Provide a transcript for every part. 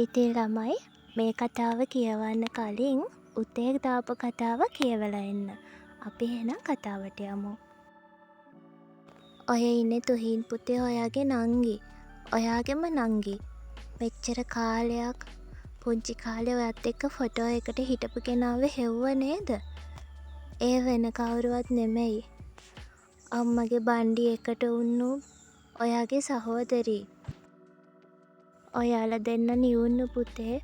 ඉතින් ළමයි මේ කතාව කියවන්න කලින් උතේ දාපු කතාව කියවලා එන්න. අපි එහෙනම් කතාවට යමු. ඔය ඉන්නේ තුහින් පුතේ ඔයාගේ නංගි. ඔයාගෙම නංගි. මෙච්චර කාලයක් පුංචි කාලේ ඔයත් එක්ක ෆොටෝ එකට හිටපු කෙනාව හෙව්ව නේද? ඒ වෙන කවුරුවත් නෙමෙයි. අම්මගේ බණ්ඩි එකට උන්නු ඔයාගේ සහෝදරී. ඔයාලා දෙන්න නිවුන්නු පුතේ.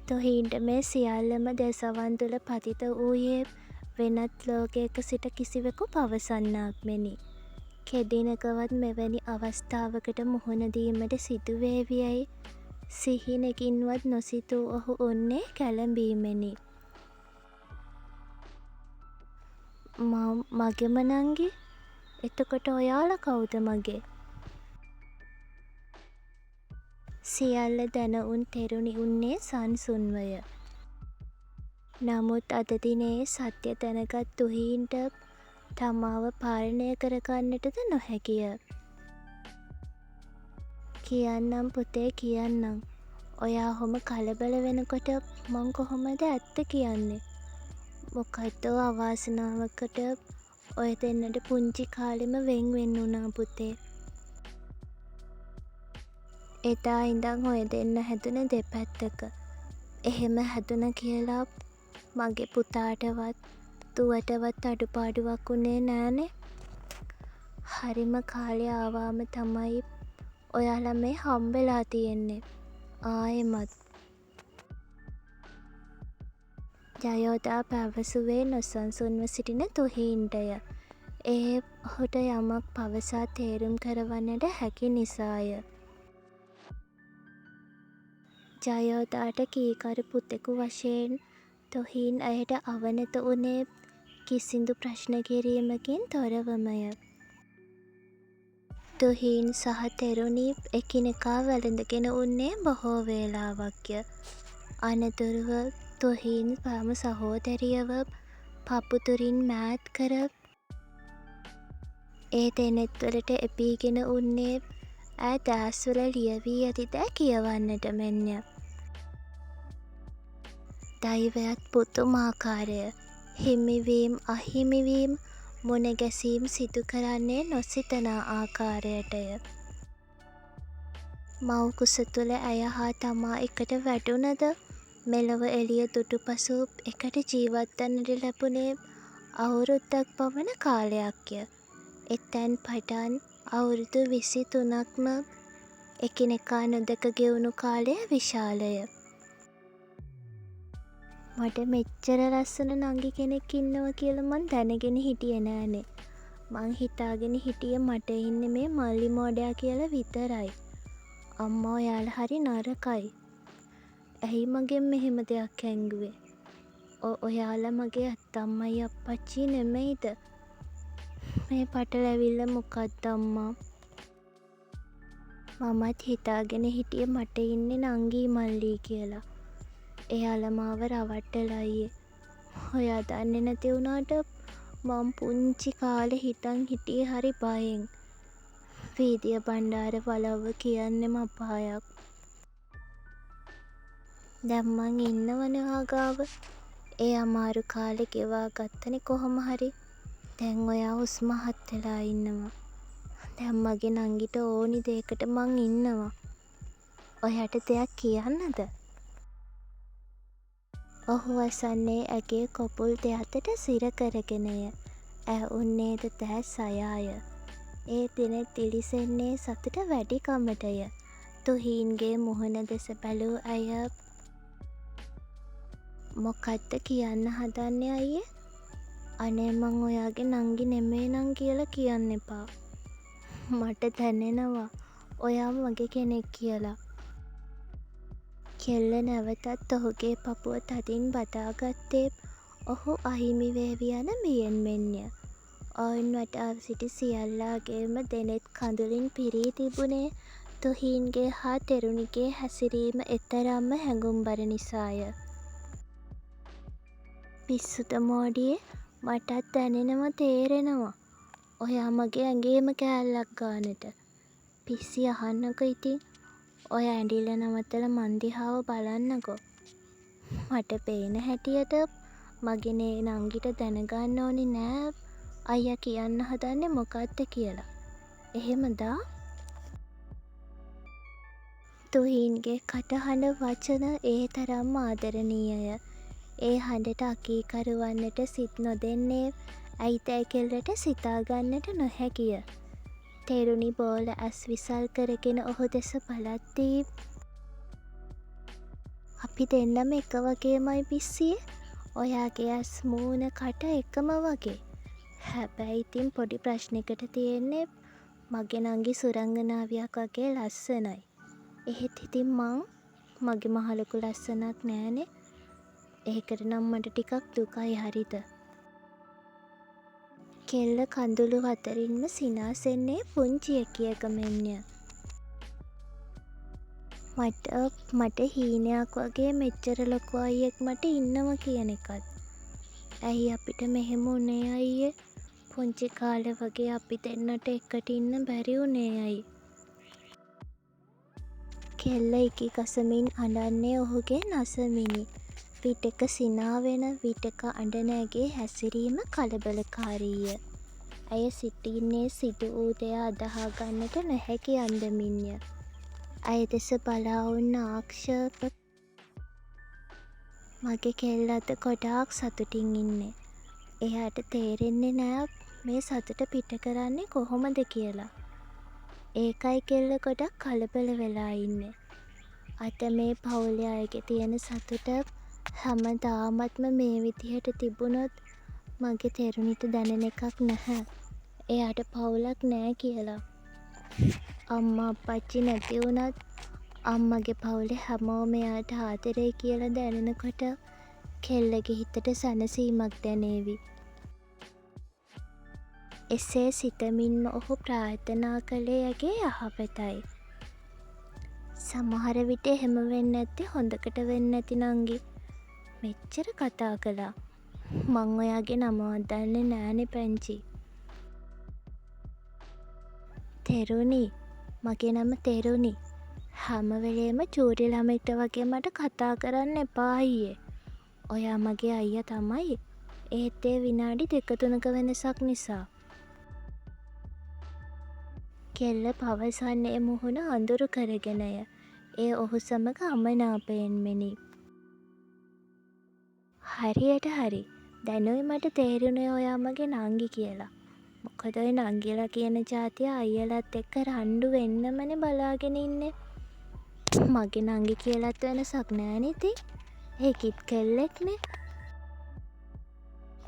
තුහින්ට මේ සියල්ලම දෙසවන් තුළ පතිත වූයේ වෙනත් ලෝකයක සිට කිසිවෙකු පවසන්නාක් මෙනි. කෙදිනකවත් මෙවැනි අවස්ථාවකට මුහුණ දීමට සිදුවේවියැයි සිහිනකින්වත් නොසිතූ ඔහු උන්නේ කැළඹීමෙනි. මගෙම නංගි? එතකොට ඔයාලා කවුද මගේ? සියල්ල දැන උන් තෙරුණි උන්නේ සන්සුන්වය. නමුත් අද දිනේ සත්‍ය දැනගත් තුහීන්ට තමාව පාලනය කරගන්නටද නොහැකිය. කියන්නම් පුතේ කියන්නම්. ඔයා ඔහොම කලබල වෙනකොට මං කොහොමද ඇත්ත කියන්නේ? මොකද්දෝ අවාසනාවකට ඔය දෙන්නට පුංචි කාලෙම වෙන් වෙන්න වුණා පුතේ. එදා ඉඳන් ඔය දෙන්න හැදුන දෙපැත්තක. එහෙම හැදුන කියලා මගේ පුතාටවත් දුවටවත් අඩුපාඩුවක් වුණේ නෑනේ. හරිම කාලේ ආවාම තමයි ඔයාලා මේ හම්බෙලා තියෙන්නේ. ආයෙමත්. ජයෝදා පැවසුවේ නොසන්සුන්ව සිටින තුහීන්ටය. ඒ ඔහුට යමක් පවසා තේරුම් කරවන්නට හැකි නිසාය. ජයෝදාට කීකරු පුතෙකු වශයෙන් තුහීන් ඇයට අවනත වුණේ කිසිදු ප්‍රශ්න කිරීමකින් තොරවමය. තුහීන් සහ තෙරුණි එකිනෙකා වැළඳගෙන උන්නේ බොහෝ වේලාවක්ය. අනතුරුව තුහීන් පරම සහෝදරියව පපුතුරින් මෑත් කර ඒ දෙනෙත්වලට එපීගෙන උන්නේ ඈ දෑස්වල ලියවී ඇති දෑ කියවන්නට මෙන්ය. දෛවයත් පුදුමාකාරය. හිමිවීම් අහිමිවීම් මුණගැසීම් සිදු කරන්නේ නොසිතනා ආකාරයටය. මව්කුස තුළ ඇය හා තමා එකට වැටුණද මෙලොව එළිය දුටු පසු එකට ජීවත් වන්නට ලැබුණේ අවුරුද්දක් පමණ කාලයක්ය. එතැන් පටන් අවුරුදු 23ක්ම එකිනෙකා නොදැක ගෙවුණු කාලය විශාලය. මට මෙච්චර ලස්සන නංගි කෙනෙක් ඉන්නවා කියලා මං දැනගෙන හිටියේ නෑනේ. මං හිතාගෙන හිටියේ මට ඉන්නේ මේ මල්ලි මෝඩයා කියලා විතරයි. අම්මා ඔයාලා හරි නරකයි. ඇයි මගෙන් මෙහෙම දෙයක් හැංගුවේ? ඔයාලා මගේ අත්තම්මයි අප්පච්චි නෙමෙයිද? මේ පටලැවිල්ල මොකක්ද අම්මා? මමත් හිතාගෙන හිටියේ මට ඉන්නේ නංගි මල්ලි කියලා. එයාලා මාව රවට්ටලා අයියේ. ඔයා දන්නේ නැති වුණාට මං පුංචි කාලේ හිතන් හිටියේ හරි බයෙන්. වීදිය බණ්ඩාර වලව්ව කියන්නෙම අපායක්. දැන් මං ඉන්නවනේ ආගාව. ඒ අමාරු කාලේ ගෙවා ගත්තනේ කොහොම හරි. දැන් ඔයා හුස්ම හත් වෙලා ඉන්නවා. දැන් මගේ නංගිට ඕනි දෙයකට මං ඉන්නවා. ඔයාට දෙයක් කියන්නද? ඔහු වසන්නේ ඇගේ කොපුල් දෙහතට සිර කරගෙනය. උන්නේද දැස් අයාය. ඒ දිනෙත් දිලිසෙන්නේ සතුට වැඩිකමටය. තුහීන්ගේ මුහුණ දෙස බැලූ ඇය මොකක්ද කියන්න හදන්නේ අයියේ? අනේ මං ඔයාගේ නංගි නෙමේ නං කියලා කියන්න එපා. මට දැනෙනවා ඔයා මගේ කෙනෙක් කියලා. කෙල්ල නැවතත් ඔහුගේ පපුව තදින් බදාගත්තේ ඔහු අහිමි වේවි යන බියෙන් මෙන්ය. ඔවුන් වටා සිටි සියල්ලාගේම දෙනෙත් කඳුලින් පිරී තිබුණේ තුහීන්ගේ හා තෙරුණිගේ හැසිරීම එතරම්ම හැඟුම්බර නිසාය. පිස්සුද මෝඩියේ? මටත් දැනෙනවා තේරෙනවා. ඔයා මගේ ඇඟේම කෑල්ලක් ගානට. පිස්සි අහන්නකො ඉතින්. ඔය ඇඬිල්ල නවත්තලා මං දිහාව බලන්නකෝ. මට පේන හැටියට මගේ නංගිට දැනගන්න ඕනි නෑ අයියා කියන්න හදන්නේ මොකක්ද කියලා. එහෙමදා? තුහින්ගේ කටහඬ වචන ඒ තරම්ම ආදරණීයය. ඒ හඬට අකීකරුවන්නට සිත් නොදෙන්නේ ඇයිතැයි කෙල්ලට සිතාගන්නට නොහැකිය. තෙරුණි බෝල ඇස් විසල් කරගෙන ඔහු දෙස බලද්දී අපි දෙන්නම එක වගේමයි පිස්සියේ. ඔයාගේ ඇස් මූණ කට එකම වගේ. හැබැයි ඉතින් පොඩි ප්‍රශ්නෙකට තියෙන්නේ මගේ නංගි සුරංගනාවියක් වගේ ලස්සනයි. එහෙත් ඉතින් මගේ මහලොකු ලස්සනක් නෑනේ. ඒකට නම් මට ටිකක් දුකයි හරිද? කෙල්ල කඳුළු අතරින්ම සිනාසෙන්නේ පුංචි එකියක මෙන්ය. මට හීනයක් වගේ මෙච්චර ලොකු අයියෙක් මට ඉන්නවා කියන එකත්. ඇයි අපිට මෙහෙම උනේ අයියේ? පුංචි කාලේ වගේ අපි දෙන්නට එකට ඉන්න බැරි උනේ ඇයි? කෙල්ල ඉකි කසමින් අඬන්නේ ඔහුගේ නසමිනි. විටක සිනාවෙන විටක අඬනැගේ හැසිරීම කලබලකාරීය. ඇය සිටින්නේ සිදු වූ දෙය අදහා ගන්නට නොහැකි අන්දමින්ය. ඇය දෙස බලා උන්න ආක්ෂේප මගේ කෙල්ල අද ගොඩාක් සතුටින් ඉන්නේ. එයාට තේරෙන්නේ නෑ මේ සතුට පිට කරන්නේ කොහොමද කියලා. ඒකයි කෙල්ල ගොඩක් කලබල වෙලා ඉන්නේ. අද මේ පවුලේ අයගේ තියෙන සතුට හැමදාමත්ම මේ විදිහට තිබුණොත් මගේ තෙරුණිට දැනෙන එකක් නැහැ. එයාට පවුලක් නෑ කියලා. අම්මා අප්පච්චි නැති වුණත් අම්මගේ පවුලේ හැමෝම එයාට ආදරේ කියලා දැනෙනකොට කෙල්ලගේ හිතට සැනසීමක් දැනේවි. එසේ සිතමින්ම ඔහු ප්‍රාර්ථනා කළේ ඇගේ යහපතයි. සමහර විට එහෙම වෙන්නේ නැත්තේ හොඳකට වෙන්නේ නැති නංගි. මෙච්චර කතා කළා. මං ඔයාගේ නමවත් දන්නේ නෑනේ පැංචි. තෙරුණි. මගේ නම තෙරුණි. හැම වෙලේම චූටි ළමෙක්ට වගේ මට කතා කරන්න එපා අයියේ. ඔයා මගේ අයියා තමයි. ඒත් ඒ විනාඩි 2-3 වෙනසක් නිසා. කෙල්ල පවසන්නේ මුහුණ අඳුරු කරගෙනය. ඒ ඔහු සමග අමනාපයෙන් මෙනි. හරියට හරි. දැනුයි මට තේරුණේ ඔයා මගේ නංගි කියලා. මොකද ඔය නංගිලා කියන ජාතිය අයියලත් එක්ක රණ්ඩු වෙන්නමනේ බලාගෙන ඉන්නේ. මගේ නංගි කියලත් වෙනසක් නෑනේ ඉතින්. ඒකිත් කෙල්ලෙක්නේ.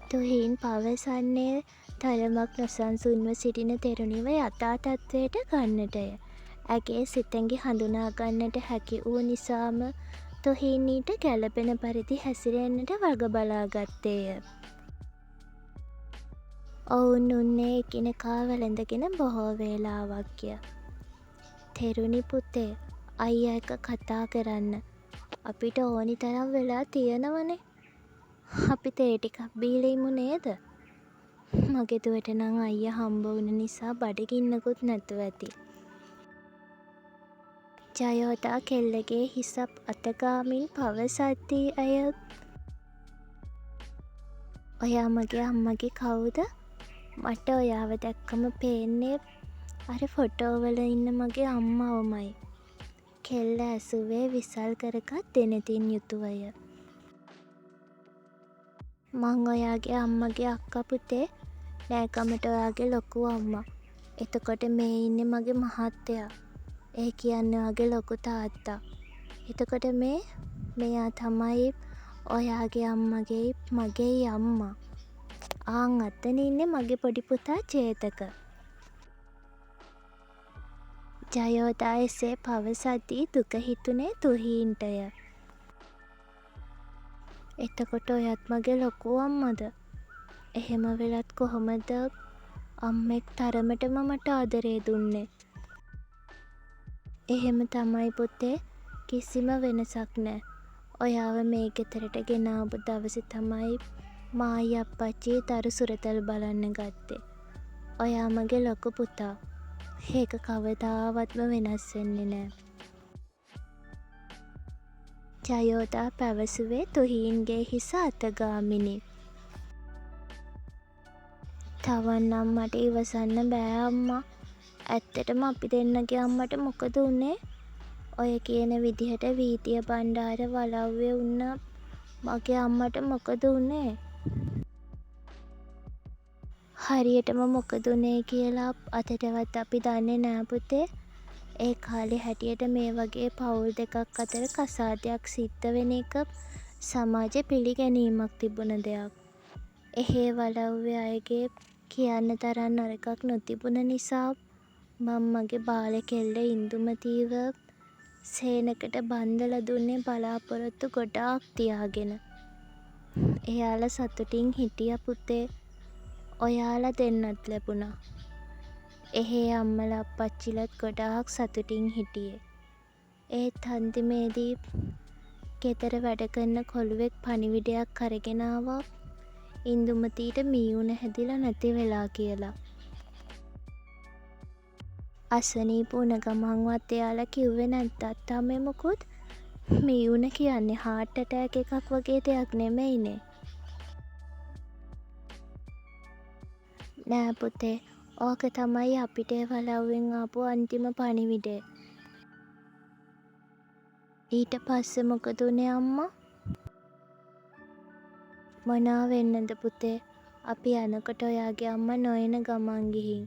තුහින් පවසන්නේ තරමක් නොසන්සුන්ව සිටින තෙරුණිව යථා තත්ත්වයට ගන්නටය. ඇගේ සිතැඟි හඳුනා ගන්නට හැකි වූ නිසාම තුහින් ඊට ගැළපෙන පරිදි හැසිරෙන්නට වග බලා ගත්තේය. ඔවුන් උන්නේ එකිනෙකා වැළඳගෙන බොහෝ වේලාවක්ය. තෙරුණි පුතේ අයියා එක්ක කතා කරන්න. අපිට ඕනි තරම් වෙලා තියෙනවනේ. අපි තේ ටිකක් බීලා ඉමු නේද? මගේ දුවට නම් අයියා හම්බ වුණ නිසා බඩගින්නකුත් නැතුව ඇති. ජයෝදා කෙල්ලගේ හිසප් අතගාමින් පවසද්දී ඇය ඔයා මගේ අම්මගේ කවුද? මට ඔයාව දැක්කම පේන්නේ අර ෆොටෝවල ඉන්න මගේ අම්මවමයි. කෙල්ල ඇසුවේ විසල් කරගත් දෙනෙතින් යුතුවය. මං ඔයාගේ අම්මගේ අක්කා පුතේ. නෑකමට ඔයාගේ ලොකු අම්මා. එතකොට මේ ඉන්නේ මගේ මහත්තයා. ඒ කියන්නේ ඔයාගේ ලොකු තාත්තා. එතකොට මෙයා තමයි ඔයාගේ අම්මගේ මගේ අම්මා. ආන් අතන ඉන්නේ මගේ පොඩි පුතා චේතක. ජයෝදා එසේ පවසද්දී දුක හිතුනේ තුහීන්ටය. එතකොට ඔයත් මගේ ලොකු අම්මද? එහෙම වෙලත් කොහොමද අම්මෙක් තරමටම මට ආදරේ දුන්නේ? එහෙම තමයි පුතේ. කිසිම වෙනසක් නෑ. ඔයාව මේ ගෙදරට ගෙනාපු දවසේ තමයි මායි අප්පච්චි දරු සුරතල් බලන්න ගත්තේ. ඔයා මගේ ලොකු පුතා. ඒක කවදාවත්ම වෙනස් වෙන්නේ නෑ. ජයෝදා පැවසුවේ තුහීන්ගේ හිස අතගාමිනි. තවත් නම් මට ඉවසන්න බෑ අම්මා. ඇත්තටම අපි දෙන්නගේ අම්මට මොකද වුනේ? ඔය කියන විදිහට වීථිය බණ්ඩාර වලව්වේ උන්න මගේ අම්මට මොකද වුනේ? හරියටම මොකද වුනේ කියලා අදටවත් අපි දන්නේ නෑ පුතේ. ඒ කාලේ හැටියට මේ වගේ පවුල් දෙකක් අතර කසාදයක් සිද්ධ වෙන එක සමාජෙ පිළිගැනීමක් තිබුණ දෙයක්. එහෙ වලව්වේ අයගේ කියන්න තරම් නරකක් නොතිබුණ නිසා මං මගේ බාල කෙල්ල ඉන්දුමතීව සේනකට බන්දලා දුන්නේ බලාපොරොත්තු ගොඩාක් තියාගෙන. එයාලා සතුටින් හිටිය පුතේ. ඔයාලා දෙන්නත් ලැබුණා. එහෙ අම්මලා අප්පච්චිලත් ගොඩාක් සතුටින් හිටියේ. ඒත් අන්තිමේදී ගෙදර වැඩ කරන කොලුවෙක් පණිවිඩයක් අරගෙන ආවා ඉන්දුමතීට මීයුන හැදිලා නැති වෙලා කියලා. අසනීප වුණ ගමන්වත් එයාලා කිව්වේ නැද්ද අත්තම්මේ මොකුත්? මීයුන කියන්නේ හාට් ඇටෑක් එකක් වගේ දෙයක් නෙමෙයිනේ. නෑ පුතේ. ඕක තමයි අපිට ඒ වලව්වෙන් ආපු අන්තිම පණිවිඩය. ඊට පස්සේ මොකද වුනේ අම්මා? මොනා වෙන්නද පුතේ? අපි යනකොට ඔයාගේ අම්මා නොඑන ගමන් ගිහින්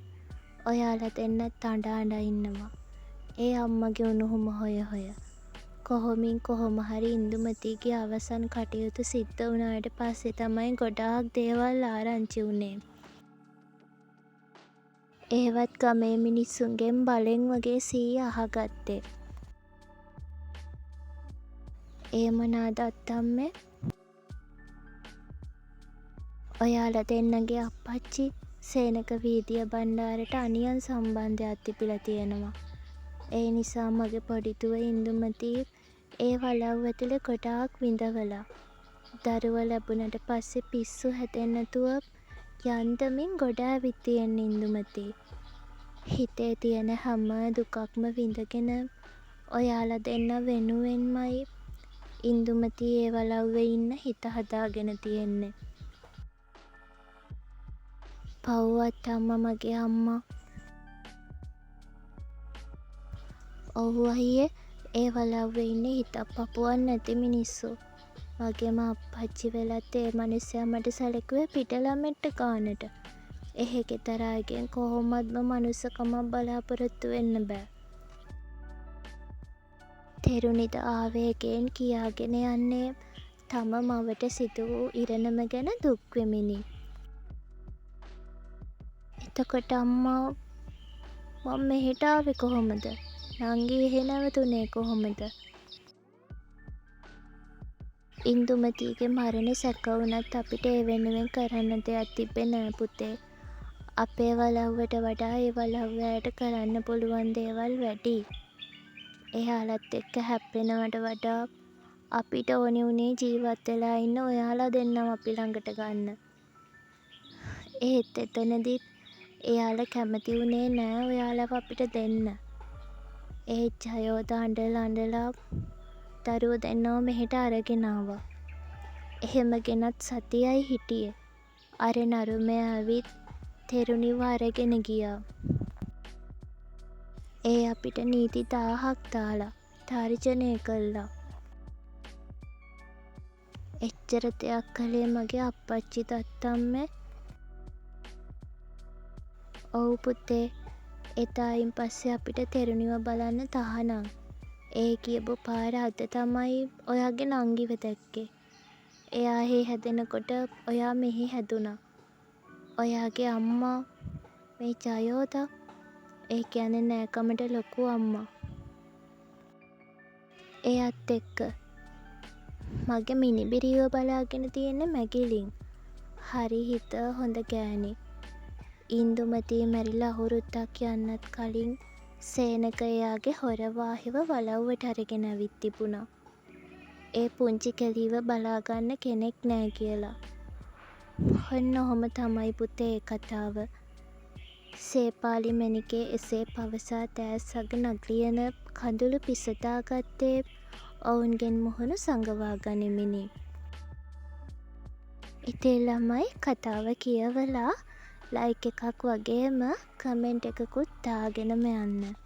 ඔයාලා දෙන්නත් අඬ අඬ ඉන්නවා. ඒ අම්මගේ උණුහුම හොය හොය. කොහොමින් කොහොම හරි ඉන්දුමතීගේ අවසන් කටයුතු සිද්ධ වුණාට පස්සේ තමයි ගොඩාක් දේවල් ආරංචි වුනේ. ඒවත් ගමේ මිනිස්සුන්ගෙන් බලෙන් වගේ සීය අහගත්තේ. ඒ මොනාද අත්තම්මේ? ඔයාලා දෙන්නගේ අප්පච්චි සේනක වීදිය බණ්ඩාරට අනියම් සම්බන්ධයක් තිබිලා තියෙනවා. ඒ නිසා මගේ පොඩි දුව ඉන්දුමතී ඒ වලව් ඇතුලේ ගොඩාක් විඳවලා. දරුවා ලැබුණට පස්සේ පිස්සු හැදෙන්නේ නැතුව යන්තමින් ගොඩ ඇවිත් තියෙන්නේ ඉන්දුමතී. හිතේ තියෙන හැම දුකක්ම විඳගෙන ඔයාලා දෙන්න වෙනුවෙන්මයි ඉන්දුමතී ඒ වලව්වේ ඉන්න හිත හදාගෙන තියෙන්නේ. පව් අත්තම්මා මගේ අම්මා. ඔව් අයියේ. ඒ වලව්වේ ඉන්නේ හිතක් පපුවක් නැති මිනිස්සු. වගේම අප්පච්චි වෙලත් ඒ මිනිස්සයා මට සැලකුවේ පිට ළමෙක්ට ගානට. එහෙ ගෙදර අයගෙන් කොහොමත්ම මනුස්සකමක් බලාපොරොත්තු වෙන්න බෑ. තෙරුණිද ආවේගයෙන් කියාගෙන යන්නේ තම මවට සිදු වූ ඉරණම ගැන දුක් වෙමිනි. එතකොට අම්මා මම මෙහෙට ආවේ කොහොමද? නංගි එහෙ නැවතුනේ කොහොමද? ඉන්දුමතීගේ මරණය සැක වුණත් අපිට ඒ වෙනුවෙන් කරන්න දෙයක් තිබ්බේ නෑ පුතේ. අපේ වලව්වට වඩා ඒ වලව්වේ අයට කරන්න පුළුවන් දේවල් වැඩි. එයාලත් එක්ක හැප්පෙනවට වඩා අපිට ඕනෙ වුණේ ජීවත් වෙලා ඉන්න ඔයාලා දෙන්නව අපි ළඟට ගන්න. ඒත් එතනදිත් එයාලා කැමති වුණේ නෑ ඔයාලව අපිට දෙන්න. ඒත් ජයෝදා අඬලා අඬලා දරුවෝ දෙන්නව මෙහෙට අරගෙන ආවා. එහෙම ගෙනත් සතියයි හිටියේ. අර නරුමයා ඇවිත් තෙරුණිව අරගෙන ගියා. ඒ අපිට නීති 1000ක් දාලා තර්ජනය කළා. එච්චර දෙයක් කළේ මගේ අප්පච්චි අත්තම්මේ. ඔව් පුතේ. එදායින් පස්සේ අපිට තෙරුණිව බලන්න තහනම්. ඒ කියපු පාර අද තමයි ඔයාගේ නංගිව දැක්කේ. එයා එහෙ හැදෙනකොට ඔයා මෙහෙ හැදුනා. ඔයාගේ අම්මා මේ ජයෝදා. ඒ කියන්නේ නෑකමට ලොකු අම්මා. එයත් එක්ක මගේ මිනිබිරිව බලාගෙන තියෙන්නේ මැගිලින්. හරි හිත හොඳ ගෑණි. ඉන්දුමතී මැරිලා අවුරුද්දක් යන්නත් කලින් සේනක එයාගේ හොරවාහිව වලව්වට අරගෙන ඇවිත් තිබුණා. ඒ පුංචි කෙළීව බලාගන්න කෙනෙක් නෑ කියලා. ඔන්න ඔහොම තමයි පුතේ ඒ කතාව. සේපාලි මැණිකේ එසේ පවසා දෑස් අග නගියන කඳුළු පිසදා ගත්තේ ඔවුන්ගෙන් මුහුණු සඟවා ගනිමිනි. ඉතින් ළමයි කතාව කියවලා ලයික් එකක් වගේම කමෙන්ට් එකකුත් දාගෙනම යන්න.